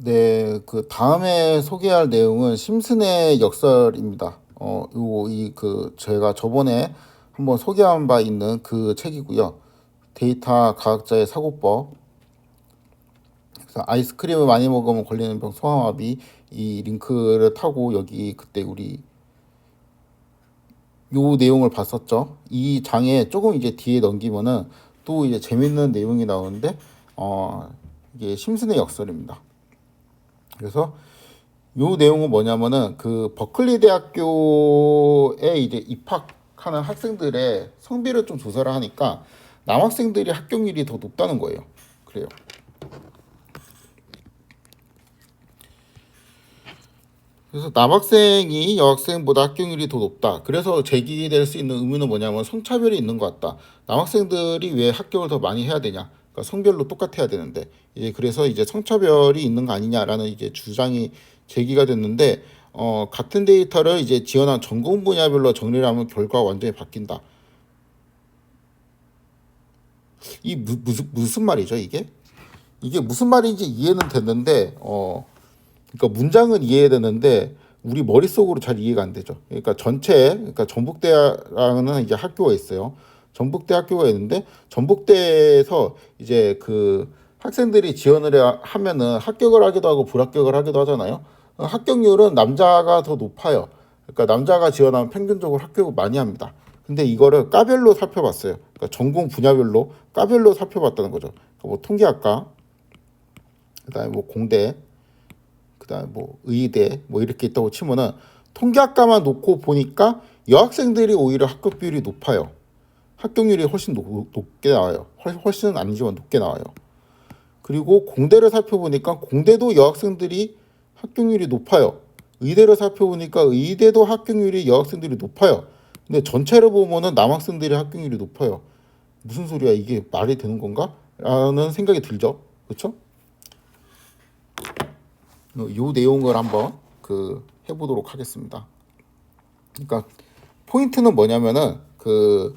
네, 그 다음에 소개할 내용은 심슨의 역설입니다. 제가 저번에 한번 소개한 바 있는 그 책이고요. 데이터 과학자의 사고법. 그래서 아이스크림을 많이 먹으면 걸리는 병 소아마비 이 링크를 타고 여기 그때 우리 요 내용을 봤었죠. 이 장에 조금 이제 뒤에 넘기면은 또 이제 재밌는 내용이 나오는데 이게 심슨의 역설입니다. 그래서 요 내용은 뭐냐면은 그 버클리 대학교에 이제 입학하는 학생들의 성비를 좀 조사를 하니까 남학생들이 합격률이 더 높다는 거예요. 그래요. 그래서 남학생이 여학생보다 합격률이 더 높다. 그래서 제기될 수 있는 의문은 뭐냐면 성차별이 있는 것 같다. 남학생들이 왜 합격을 더 많이 해야 되냐? 그러니까 성별로 똑같아야 되는데 이제 그래서 이제 성차별이 있는 거 아니냐라는 이제 주장이 제기가 됐는데 같은 데이터를 이제 지원한 전공 분야별로 정리를 하면 결과가 완전히 바뀐다. 이 무슨 말이죠 이게? 이게 무슨 말인지 이해는 됐는데 그러니까 문장은 이해되는데 우리 머릿속으로 잘 이해가 안 되죠. 그러니까 그러니까 전북대라는 이제 학교가 있어요. 전북대 학교가 있는데 전북대에서 이제 그 학생들이 지원을 하면은 합격을 하기도 하고 불합격을 하기도 하잖아요. 합격률은 남자가 더 높아요. 그러니까 남자가 지원하면 평균적으로 합격을 많이 합니다. 근데 이거를 과별로 살펴봤어요. 그러니까 전공 분야별로 과별로 살펴봤다는 거죠. 그러니까 뭐 통계학과, 그다음에 뭐 공대, 그다음에 뭐 의대 뭐 이렇게 있다고 치면은 통계학과만 놓고 보니까 여학생들이 오히려 합격 비율이 높아요. 합격률이 훨씬 높게 나와요. 훨씬은 아니지만 높게 나와요. 그리고 공대를 살펴보니까 공대도 여학생들이 합격률이 높아요. 의대를 살펴보니까 의대도 합격률이 여학생들이 높아요. 근데 전체를 보면은 남학생들이 합격률이 높아요. 무슨 소리야 이게 말이 되는 건가? 라는 생각이 들죠. 그렇죠? 요 내용을 한번 그 해보도록 하겠습니다. 그러니까 포인트는 뭐냐면은 그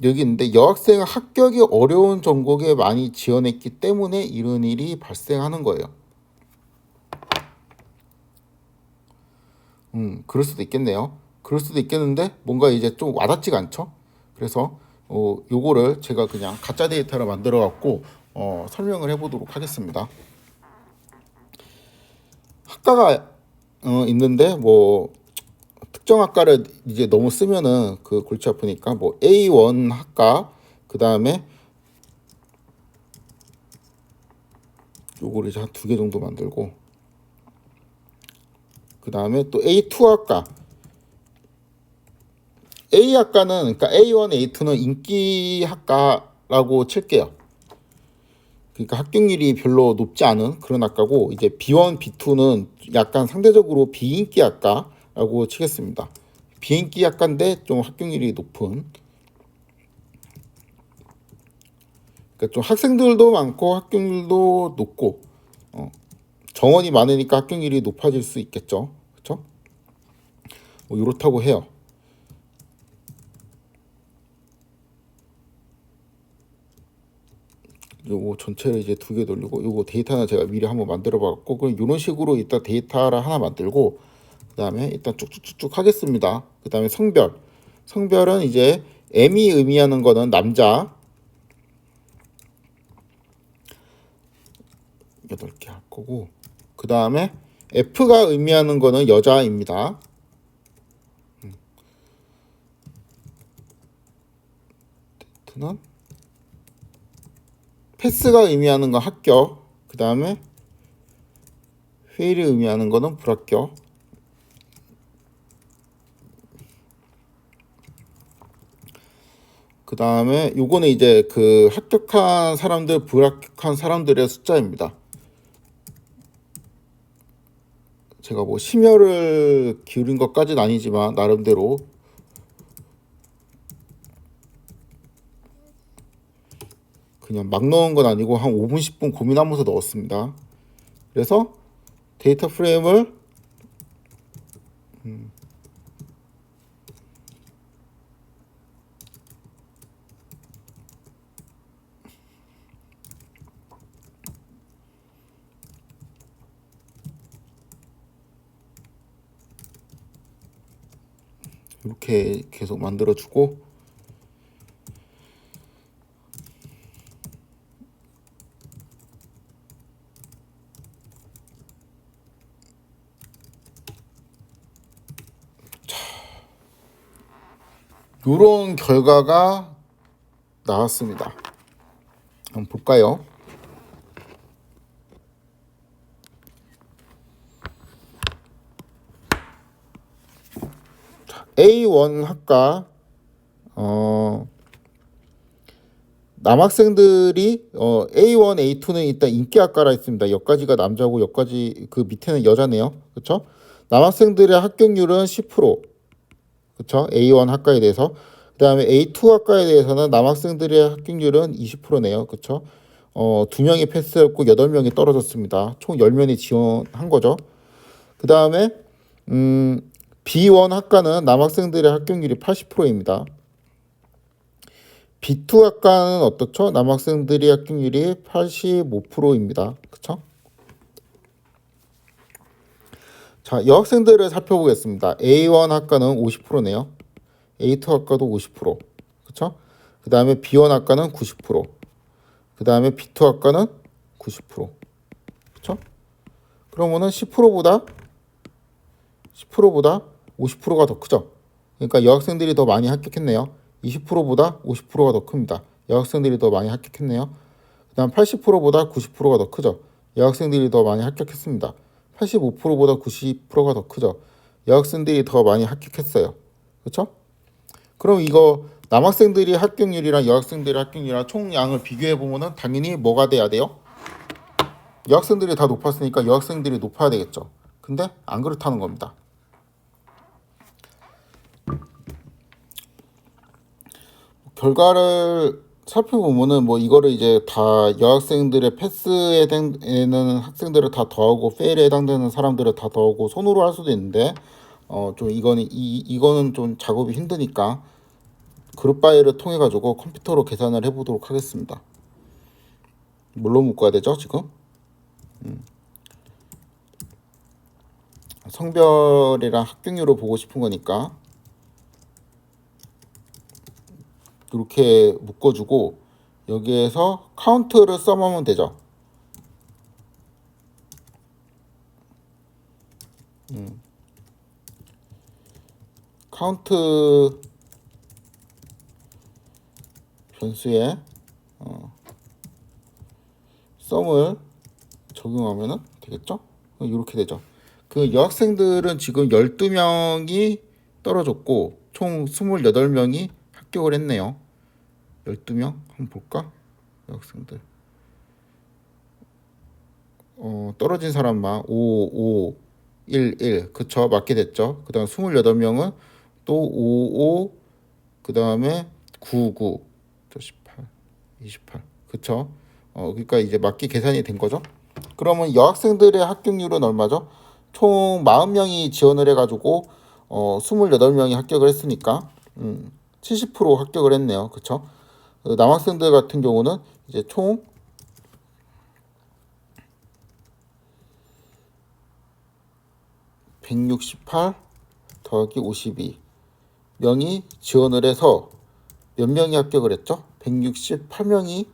여기 있는데 여학생은 합격이 어려운 전공에 많이 지원했기 때문에 이런 일이 발생하는 거예요. 그럴 수도 있겠네요. 그럴 수도 있겠는데 뭔가 이제 좀 와닿지가 않죠. 그래서 요거를 제가 그냥 가짜 데이터를 만들어 갖고 설명을 해보도록 하겠습니다. 학과가 있는데 뭐 특정 학과를 이제 너무 쓰면은 그 골치 아프니까 뭐 A1 학과 그 다음에 요거를 이제 한 두 개 정도 만들고 그 다음에 또 A2 학과 A 학과는 그러니까 A1, A2는 인기 학과라고 칠게요. 그러니까 합격률이 별로 높지 않은 그런 학과고 이제 B1, B2는 약간 상대적으로 비인기 학과라고 치겠습니다. 비인기 학과인데 좀 합격률이 높은 그러니까 좀 학생들도 많고 합격률도 높고 정원이 많으니까 합격률이 높아질 수 있겠죠. 그렇죠? 뭐 이렇다고 해요. 요거 전체를 이제 두 개 돌리고 요거 데이터는 제가 미리 한번 만들어 봤고 그럼 이런 식으로 이따 데이터를 하나 만들고 그다음에 일단 쭉쭉쭉쭉 하겠습니다. 그다음에 성별은 이제 M이 의미하는 거는 남자 8개 할 거고 그다음에 F가 의미하는 거는 여자입니다. 는 패스가 의미하는 건 합격. 그다음에 페일이 의미하는 거는 불합격. 그 다음에 요거는 이제 그 합격한 사람들, 불합격한 사람들의 숫자입니다. 제가 뭐 심혈을 기울인 것까지는 아니지만 나름대로 그냥 막 넣은 건 아니고 한 5분, 10분 고민하면서 넣었습니다. 그래서 데이터 프레임을 이렇게 계속 만들어주고, 요런 결과가 나왔습니다. 한번 볼까요? A1 학과 남학생들이 A1, A2는 일단 인기 학과라 했습니다. 여기까지가 남자고 여기까지 그 밑에는 여자네요. 그렇죠? 남학생들의 합격률은 10%. 그렇죠? A1 학과에 대해서. 그다음에 A2 학과에 대해서는 남학생들의 합격률은 20%네요. 그렇죠? 2명이 패스했고 8명이 떨어졌습니다. 총 10명이 지원한 거죠. 그다음에 B1 학과는 남학생들의 합격률이 80%입니다. B2 학과는 어떻죠? 남학생들의 합격률이 85%입니다. 그쵸? 자, 여학생들을 살펴보겠습니다. A1 학과는 50%네요. A2 학과도 50%. 그쵸? 그 다음에 B1 학과는 90%. 그 다음에 B2 학과는 90%. 그쵸? 그러면은 10%보다 50%가 더 크죠? 그러니까 여학생들이 더 많이 합격했네요. 20%보다 50%가 더 큽니다. 여학생들이 더 많이 합격했네요. 그 다음 80%보다 90%가 더 크죠. 여학생들이 더 많이 합격했습니다. 85%보다 90%가 더 크죠. 여학생들이 더 많이 합격했어요. 그렇죠? 그럼 이거 남학생들이 합격률이랑 여학생들의 합격률이랑 총량을 비교해 보면은 당연히 뭐가 돼야 돼요? 여학생들이 다 높았으니까 여학생들이 높아야 되겠죠. 근데 안 그렇다는 겁니다. 결과를 살펴보면은 뭐 이거를 이제 다 여학생들의 패스에 해당되는 학생들을 다 더하고 페일에 해당되는 사람들을 다 더하고 손으로 할 수도 있는데 좀 이거는 좀 작업이 힘드니까 그룹 바이를 통해 가지고 컴퓨터로 계산을 해보도록 하겠습니다. 뭘로 묶어야 되죠 지금? 성별이랑 합격률을 보고 싶은 거니까 이렇게 묶어주고 여기에서 카운트를 써보면 되죠. 카운트 변수에 썸을 적용하면 되겠죠? 이렇게 되죠. 그 여학생들은 지금 12명이 떨어졌고 총 28명이 합격을 했네요. 12명 한번 볼까? 여학생들 떨어진 사람만 5, 5, 1, 1 그쵸? 맞게 됐죠. 그 다음 28명은 또 5, 5 그 다음에 9, 9 18, 28 그쵸? 그러니까 이제 맞게 계산이 된 거죠. 그러면 여학생들의 합격률은 얼마죠? 총 40명이 지원을 해가지고 28명이 합격을 했으니까 70% 합격을 했네요. 그쵸? 남학생들 같은 경우는 이제 총 168 더하기 52 명이 지원을 해서 몇 명이 합격을 했죠? 168명이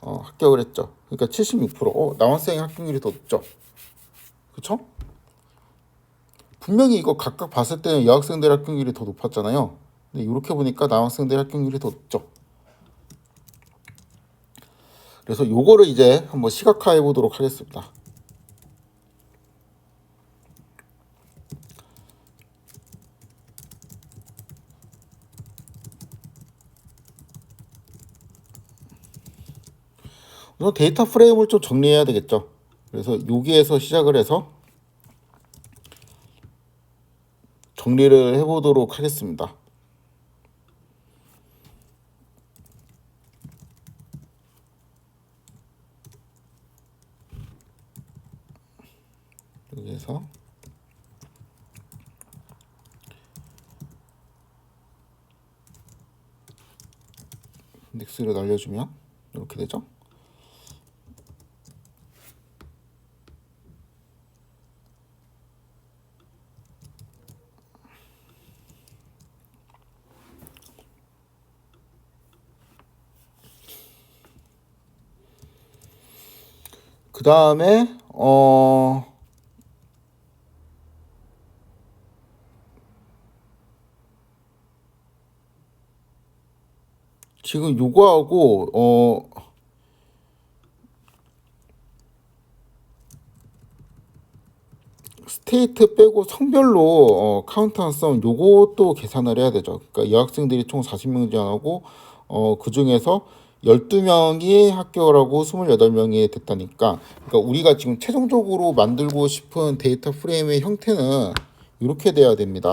합격을 했죠. 그러니까 76%. 남학생 합격률이 더 높죠. 그쵸? 분명히 이거 각각 봤을 때는 여학생들 합격률이 더 높았잖아요. 근데 이렇게 보니까 남학생들 합격률이 더 높죠. 그래서 요거를 이제 한번 시각화해 보도록 하겠습니다. 우선 데이터 프레임을 좀 정리해야 되겠죠. 그래서 여기에서 시작을 해서 정리를 해보도록 하겠습니다. 여기에서 인덱스를 날려주면 이렇게 되죠. 그 다음에 지금 요거하고 스테이트 빼고 성별로 카운트한 썸 요것도 계산을 해야 되죠. 그러니까 여학생들이 총 40명 지원하고 그 중에서 12명이 합격을 하고 28명이 됐다니까. 그러니까 우리가 지금 최종적으로 만들고 싶은 데이터 프레임의 형태는 이렇게 돼야 됩니다.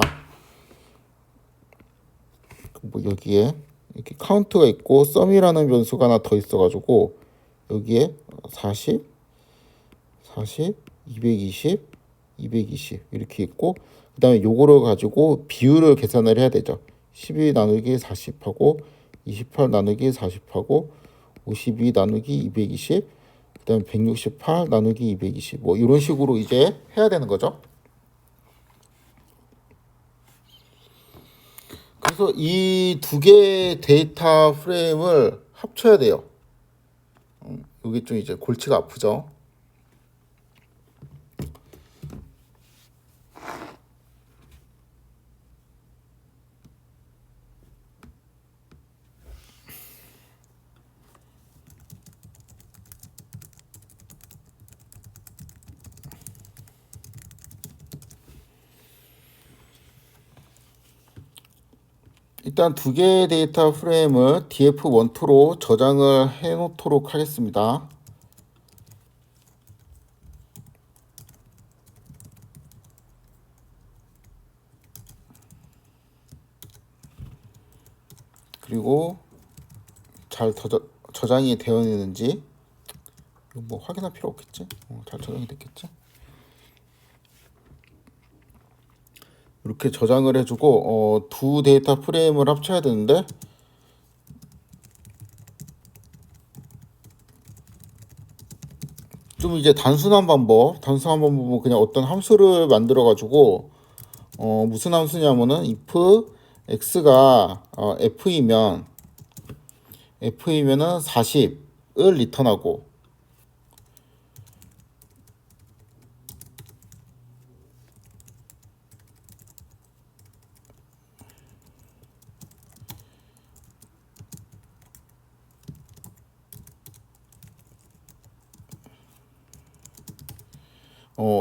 뭐 여기에 이렇게 카운트가 있고 썸이라는 변수가 하나 더 있어가지고 여기에 40, 220, 220 이렇게 있고 그 다음에 요거를 가지고 비율을 계산을 해야 되죠. 12 나누기 40하고 28 나누기 40하고 52 나누기 220 그 다음에 168 나누기 220 뭐 이런 식으로 이제 해야 되는 거죠. 그래서 이 두 개의 데이터 프레임을 합쳐야 돼요. 이게 좀 이제 골치가 아프죠. 일단 두 개의 데이터 프레임을 df12로 저장을 해 놓도록 하겠습니다. 그리고 잘 저장이 되어 있는지 뭐 확인할 필요 없겠지? 잘 저장이 됐겠지? 이렇게 저장을 해주고 두 데이터 프레임을 합쳐야 되는데 좀 이제 단순한 방법은 그냥 어떤 함수를 만들어 가지고 무슨 함수냐면은 if x가 f이면은 40을 리턴하고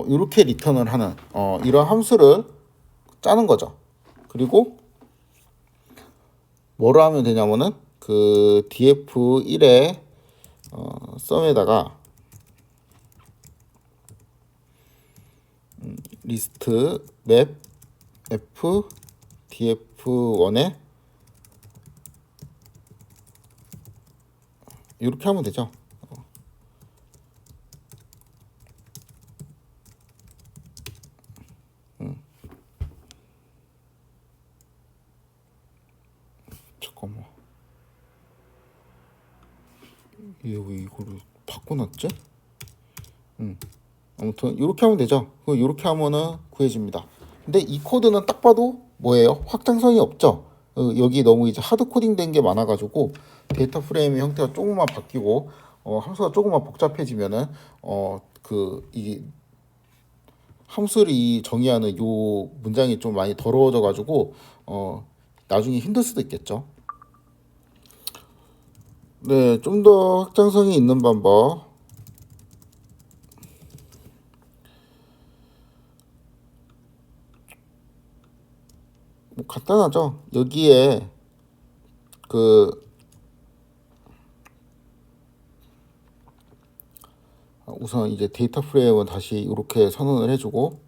이렇게 리턴을 하는 이런 함수를 짜는 거죠. 그리고 뭐로 하면 되냐면은 그 df1의 썸에다가 리스트 맵 f df1에 이렇게 하면 되죠. 잠깐만. 왜 이거를 바꿔놨지? 아무튼 이렇게 하면 되죠. 이렇게 하면은 구해집니다. 근데 이 코드는 딱 봐도 뭐예요? 확장성이 없죠. 여기 너무 이제 하드 코딩된 게 많아가지고 데이터 프레임의 형태가 조금만 바뀌고 함수가 조금만 복잡해지면은 이 함수를 정의하는 요 문장이 좀 많이 더러워져가지고 나중에 힘들 수도 있겠죠. 네, 좀 더 확장성이 있는 방법. 뭐 간단하죠. 여기에 우선 이제 데이터 프레임은 다시 이렇게 선언을 해주고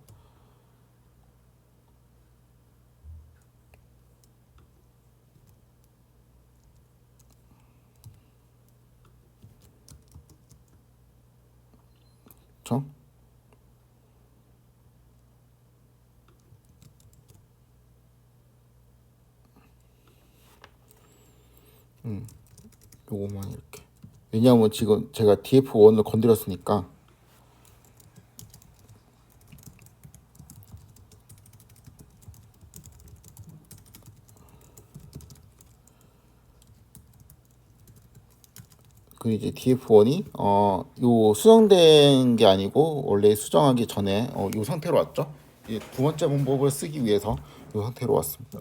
그렇죠? 요거만 이렇게. 왜냐하면 지금 제가 df1을 건드렸으니까 그 이제 df1이 요 수정된 게 아니고 원래 수정하기 전에 요 상태로 왔죠. 이제 두 번째 문법을 쓰기 위해서 요 상태로 왔습니다.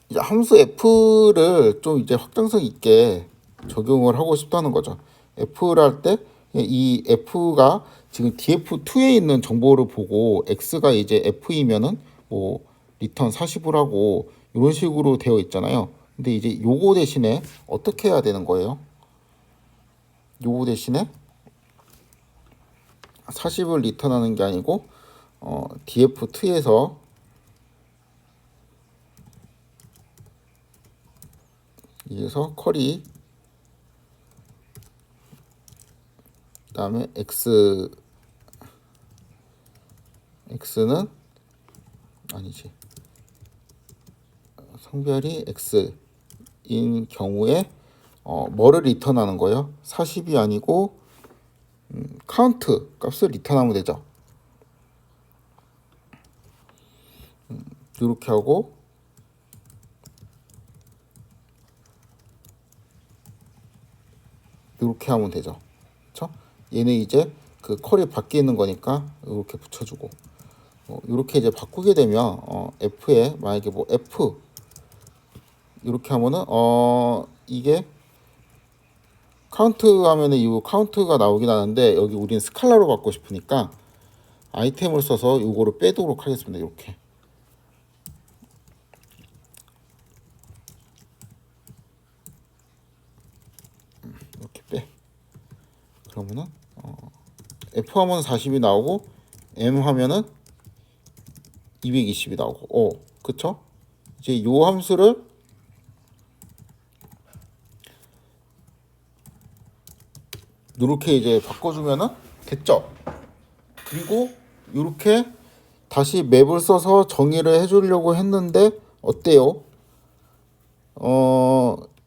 이제 함수 f를 좀 이제 확장성 있게 적용을 하고 싶다는 거죠. f를 할 때 이 f가 지금 df2에 있는 정보를 보고 x가 이제 f이면은 뭐 리턴 40을 하고 이런 식으로 되어 있잖아요. 근데 이제 요거 대신에 어떻게 해야 되는 거예요? 요거 대신에 40을 리턴하는 게 아니고 df2에서 여기서 쿼리 그다음에 x는 아니지 성별이 x인 경우에 뭐를 리턴하는 거예요? 40이 아니고 카운트 값을 리턴하면 되죠. 이렇게 하고 이렇게 하면 되죠. 그렇죠? 얘는 이제 그 컬이 바뀌는 거니까 이렇게 붙여주고 이렇게 이제 바꾸게 되면 f에 만약에 뭐 f 이렇게 하면은 이게 카운트 하면은 이 카운트가 나오긴 하는데 여기 우리는 스칼라로 받고 싶으니까 아이템을 써서 요거를 빼도록 하겠습니다. 이렇게 이렇게 빼. 그러면은 F 하면 40이 나오고 M 하면은 220이 나오고 그쵸? 이제 요 함수를 이렇게 이제 바꿔주면은 됐죠? 그리고 이렇게 다시 맵을 써서 정의를 해주려고 했는데 어때요?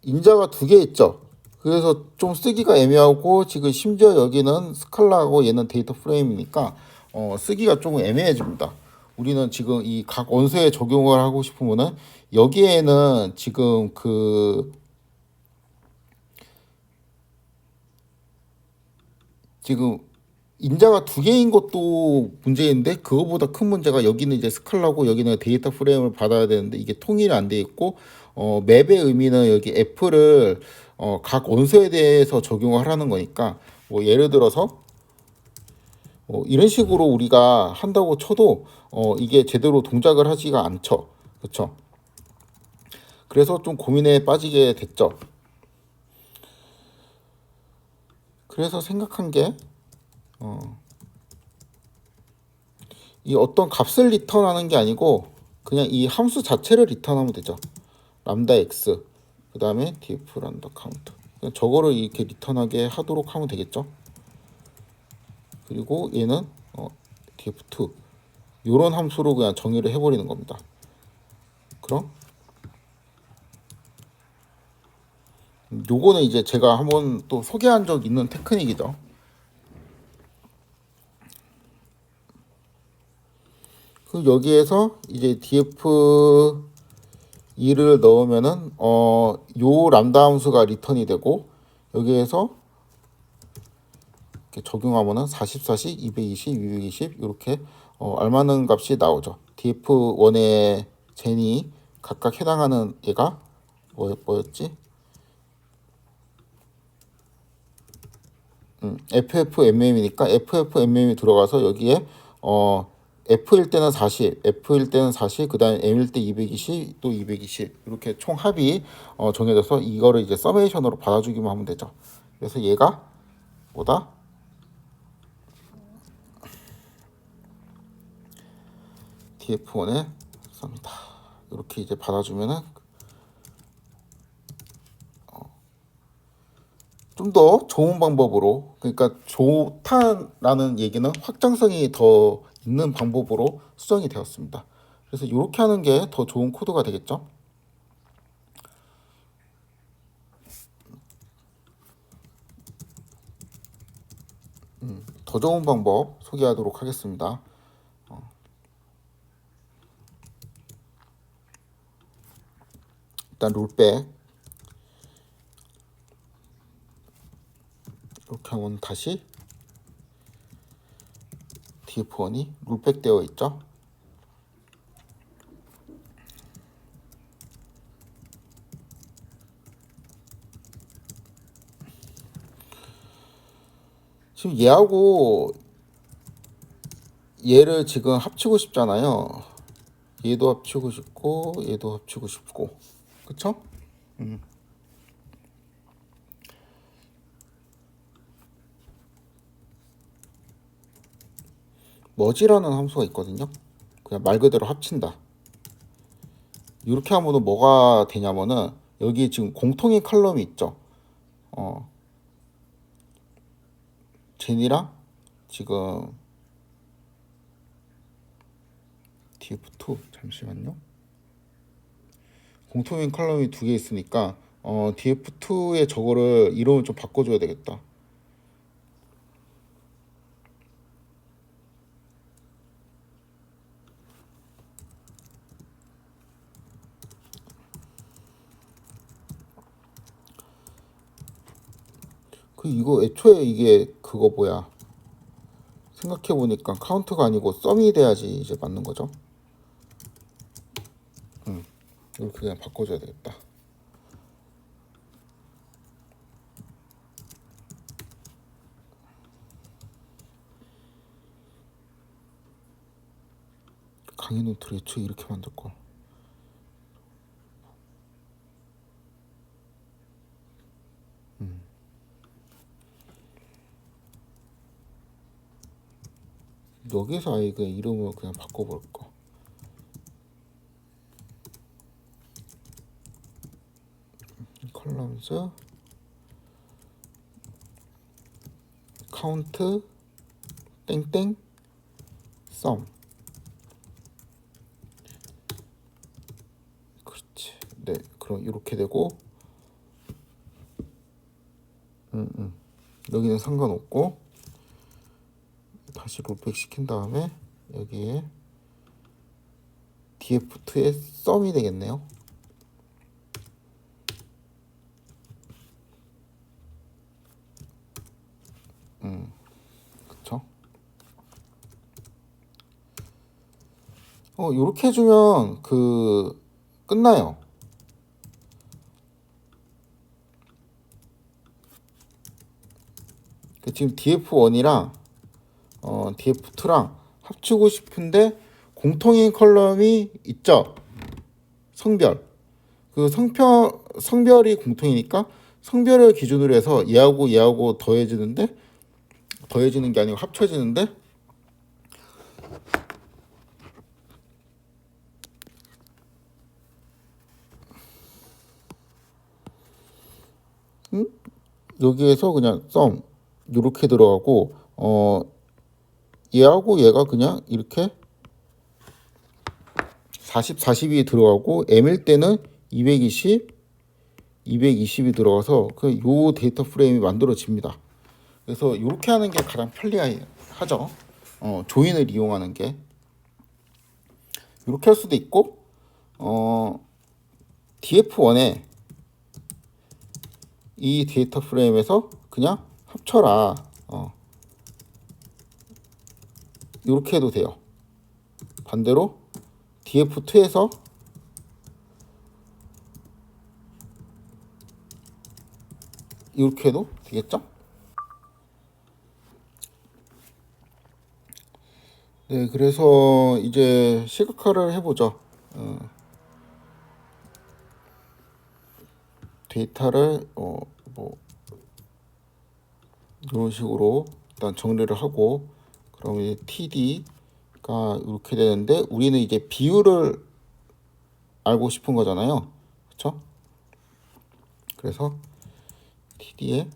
인자가 두 개 있죠. 그래서 좀 쓰기가 애매하고 지금 심지어 여기는 스칼라하고 얘는 데이터 프레임이니까 쓰기가 조금 애매해집니다. 우리는 지금 이 각 원소에 적용을 하고 싶으면은 여기에는 지금 지금 인자가 두 개인 것도 문제인데 그거보다 큰 문제가 여기는 이제 스칼라고 여기는 데이터 프레임을 받아야 되는데 이게 통일이 안 돼 있고 맵의 의미는 여기 f를 각 원소에 대해서 적용을 하라는 거니까 뭐 예를 들어서 이런 식으로 우리가 한다고 쳐도 이게 제대로 동작을 하지가 않죠. 그렇죠? 그래서 좀 고민에 빠지게 됐죠. 그래서 생각한 게 이 어떤 값을 리턴하는 게 아니고 그냥 이 함수 자체를 리턴하면 되죠. 람다 x 그 다음에 df 람다 카운트 그냥 저거를 이렇게 리턴하게 하도록 하면 되겠죠. 그리고 얘는 df2 요런 함수로 그냥 정의를 해버리는 겁니다. 그럼 요거는 이제 제가 한번 또 소개한 적 있는 테크닉이죠. 그 여기에서 이제 df 2를 넣으면은 요 람다 함수가 리턴이 되고 여기에서 이렇게 적용하면은 40, 40, 220, 220 이렇게 알맞는 값이 나오죠. df1의 젠이 각각 해당하는 얘가 뭐였지? FFMM이니까 FFMM이 들어가서 여기에 F일 때는 40, F일 때는 40, 그 다음에 M일 때 220, 또 220 이렇게 총 합이 정해져서 이거를 이제 서메이션으로 받아주기만 하면 되죠. 그래서 얘가 뭐다? TF1의 썸이다. 이렇게 이제 받아주면은 좀 더 좋은 방법으로 그러니까 좋다라는 얘기는 확장성이 더 있는 방법으로 수정이 되었습니다. 그래서 이렇게 하는 게 더 좋은 코드가 되겠죠. 더 좋은 방법 소개하도록 하겠습니다. 일단 롤백 이렇게 하면 다시 df1이 롤백 되어 있죠. 지금 얘하고 얘를 지금 합치고 싶잖아요. 얘도 합치고 싶고 얘도 합치고 싶고, 그쵸? 머지라는 함수가 있거든요. 그냥 말 그대로 합친다. 이렇게 하면은 뭐가 되냐면은 여기 지금 공통인 컬럼이 있죠. 제니랑 지금 df2 잠시만요. 공통인 컬럼이 두 개 있으니까 df2의 저거를 이름을 좀 바꿔줘야 되겠다. 이거 애초에 이게 그거 뭐야, 생각해보니까 카운트가 아니고 썸이 돼야지 이제 맞는 거죠. 이렇게 그냥 바꿔줘야 되겠다. 강의 노트를 애초에 이렇게 만들걸. 여기서 아예 그 이름을 그냥 바꿔볼까. 컬럼즈 카운트 땡땡 썸. 그렇지. 네, 그럼 이렇게 되고, 여기는 상관없고 다시 롤백 시킨 다음에 여기에 df2의 썸이 되겠네요. 그쵸? 요렇게 해주면 끝나요. 지금 df1이랑 df2랑 합치고 싶은데 공통인 컬럼이 있죠. 성별. 성별이 공통이니까 성별을 기준으로 해서 얘하고 더해지는데, 더해지는 게 아니고 합쳐지는데, 여기에서 그냥 썸 이렇게 들어가고, 얘하고 얘가 그냥 이렇게 40이 들어가고, m일 때는 220, 220이 들어가서 요 데이터 프레임이 만들어집니다. 그래서 이렇게 하는 게 가장 편리하죠. 조인을 이용하는 게 이렇게 할 수도 있고, df1에 이 데이터 프레임에서 그냥 합쳐라, 이렇게 해도 돼요. 반대로 df2에서 이렇게 해도 되겠죠? 네, 그래서 이제 시각화를 해보죠. 데이터를 뭐 이런 식으로 일단 정리를 하고, 그럼 이제 TD가 이렇게 되는데, 우리는 이제 비율을 알고 싶은 거잖아요. 그렇죠? 그래서 TD에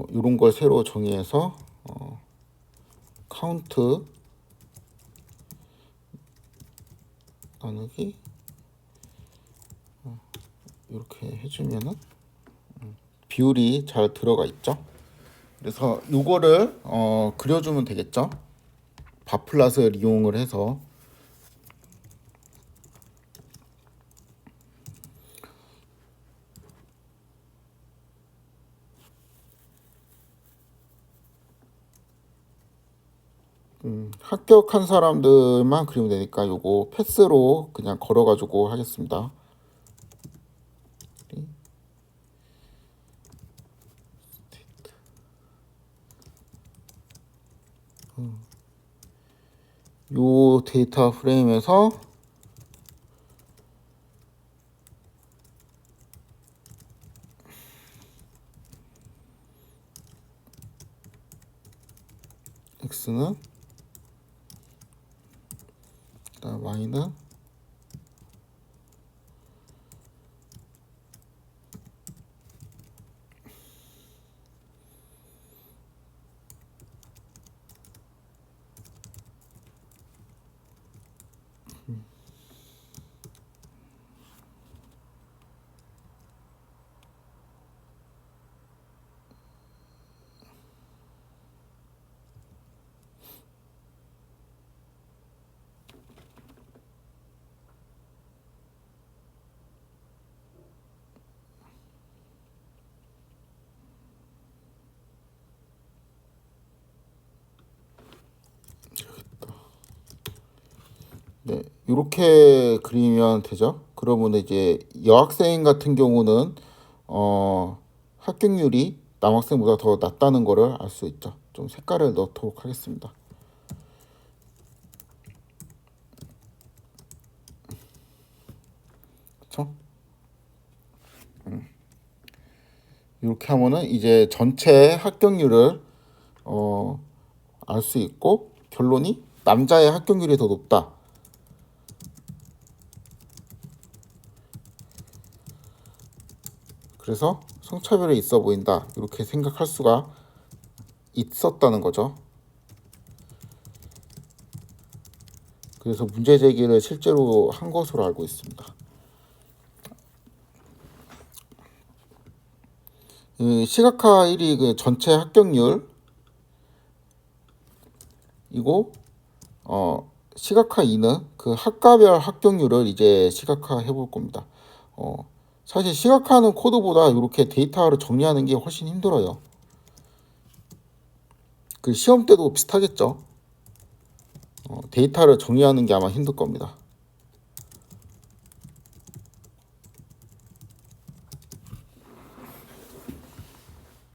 이런 걸 새로 정의해서 카운트 나누기 이렇게 해주면은 비율이 잘 들어가 있죠. 그래서 요거를 그려주면 되겠죠. 바플랏을 이용을 해서. 합격한 사람들만 그리면 되니까 요거 패스로 그냥 걸어가지고 하겠습니다. 요 데이터 프레임에서 x는 그다음 y는 네, 이렇게 그리면 되죠. 그러면 이제 여학생 같은 경우는 합격률이 남학생보다 더 낮다는 거를 알 수 있죠. 좀 색깔을 넣도록 하겠습니다. 그렇죠? 이렇게 하면은 이제 전체 합격률을 알 수 있고 결론이 남자의 합격률이 더 높다. 그래서 성차별이 있어 보인다. 이렇게 생각할 수가 있었다는 거죠. 그래서 문제 제기를 실제로 한 것으로 알고 있습니다. 시각화 1위 그 전체 합격률 이고 시각화 2는 그 학과별 합격률을 이제 시각화 해볼 겁니다. 사실 시각화하는 코드보다 이렇게 데이터를 정리하는 게 훨씬 힘들어요. 그 시험 때도 비슷하겠죠. 데이터를 정리하는 게 아마 힘들 겁니다.